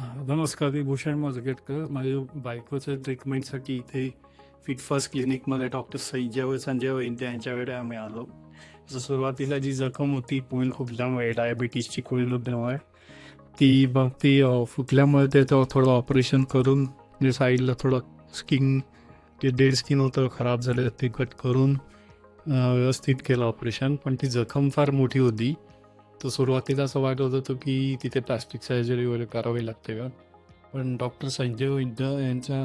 नमस्कार, मी भूषण मोजगेटकर. माझ्या बायकोच्या ट्रीटमेंटसाठी इथे फिटफास्ट क्लिनिकमध्ये डॉक्टर संजय वैद्य यांच्याकडे आम्ही आलो. सुरुवातीला जी जखम होती कोईल फुटल्यामुळे, डायबिटीसची कोईल फुटल्यामुळे ती फुटल्यामुळे त्याचं थोडं ऑपरेशन करून जे साईडला थोडं स्किन ते डेड स्किन होतं खराब झालं ते कट करून व्यवस्थित केलं ऑपरेशन. पण ती जखम फार मोठी होती. तर सुरुवातीला असं वाटत होतं की तिथे प्लास्टिक सर्जरी वगैरे करावी लागते का. पण डॉक्टर संजय वैद्य यांचा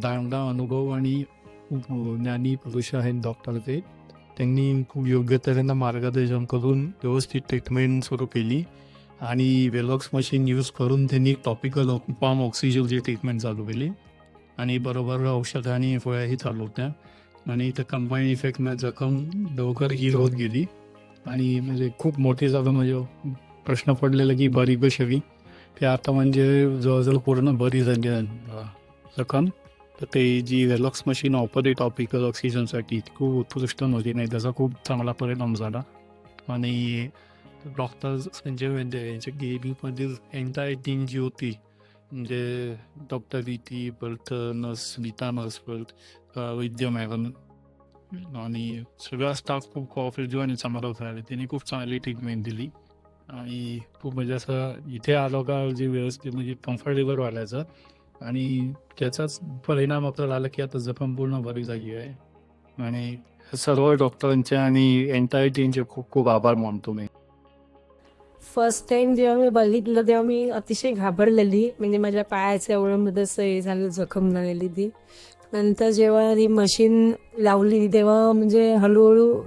दांडा अनुभव आणि खूप ज्ञानी पुरुष आहेत डॉक्टर ते. त्यांनी खूप योग्य तऱ्हेनं मार्गदर्शन करून व्यवस्थित ट्रीटमेंट सुरू केली आणि वेलॉक्स मशीन यूज करून त्यांनी टॉपिकल पॉम ऑक्सिजनची ट्रीटमेंट चालू केली आणि बरोबर औषधं आणि गोळ्याही चालू होत्या आणि त्या कंबाईन इफेक्टनं जखम लवकर हील होत गेली आणि म्हणजे खूप मोठी जागा म्हणजे प्रश्न पडलेला की बरी कशी ते आता म्हणजे जवळजवळ पूर्ण बरी झाली जखम. तर ते जी वेलॉक्स मशीन ऑपरेट टॉपिकल ऑक्सिजनसाठी खूप उत्कृष्ट नव्हती, नाही त्याचा खूप चांगला परिणाम झाला. आणि डॉक्टर संजय वैद्य यांच्या गेबीमधील एंटायर टीम जी होती म्हणजे डॉक्टर रीती परत नर्स नीता नर्स परत वैद्य मॅडम आणि सगळा स्टाफ खूप कोऑपरेटिव्ह आणि चांगला होता. त्यांनी खूप चांगली ट्रीटमेंट दिली आणि खूप म्हणजे असं इथे आलो का जे व्यवस्थित म्हणजे कम्फर्टेबल वाटायचं आणि त्याचाच परिणाम आपल्याला आला की आता जखम पूर्ण बरी झाली आहे. आणि सर्व डॉक्टरांचे आणि एंटायर टीमचे खूप खूप आभार मानतो मी. फर्स्ट टाइम जेव्हा मी बघितलं तेव्हा मी अतिशय घाबरलेली, म्हणजे माझ्या पायाचं एवढं मध्येच हे झालं, जखम झालेली ती. नंतर जेव्हा ती मशीन लावली तेव्हा म्हणजे हळूहळू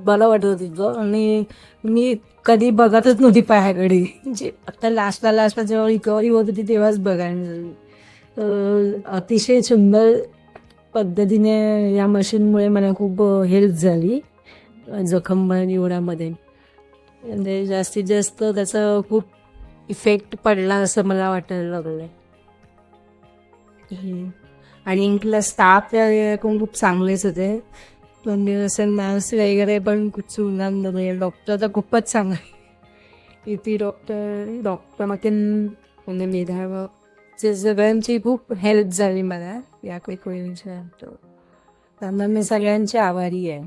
बरं वाटत होतं आणि मी कधी बघतच नव्हती पायाकडे. म्हणजे आता लास्टला जेव्हा रिकव्हरी होत होती तेव्हाच बघायला मिळाली. अतिशय सुंदर पद्धतीने या मशीनमुळे मला खूप हेल्प झाली जखम निवडामध्ये. म्हणजे जास्तीत जास्त त्याचा खूप इफेक्ट पडला असं मला वाटायला लागलं. आणि इथला स्टाफ खूप चांगलेच होते. म्हणजे असं नर्स वगैरे पण खूप सुंदर, डॉक्टर तर खूपच चांगले. इथे डॉक्टर म्हणजे मेधाव सगळ्यांची खूप हेल्प झाली मला या क्विक वेळेच्या. त्यामुळे मी सगळ्यांची आभारी आहे.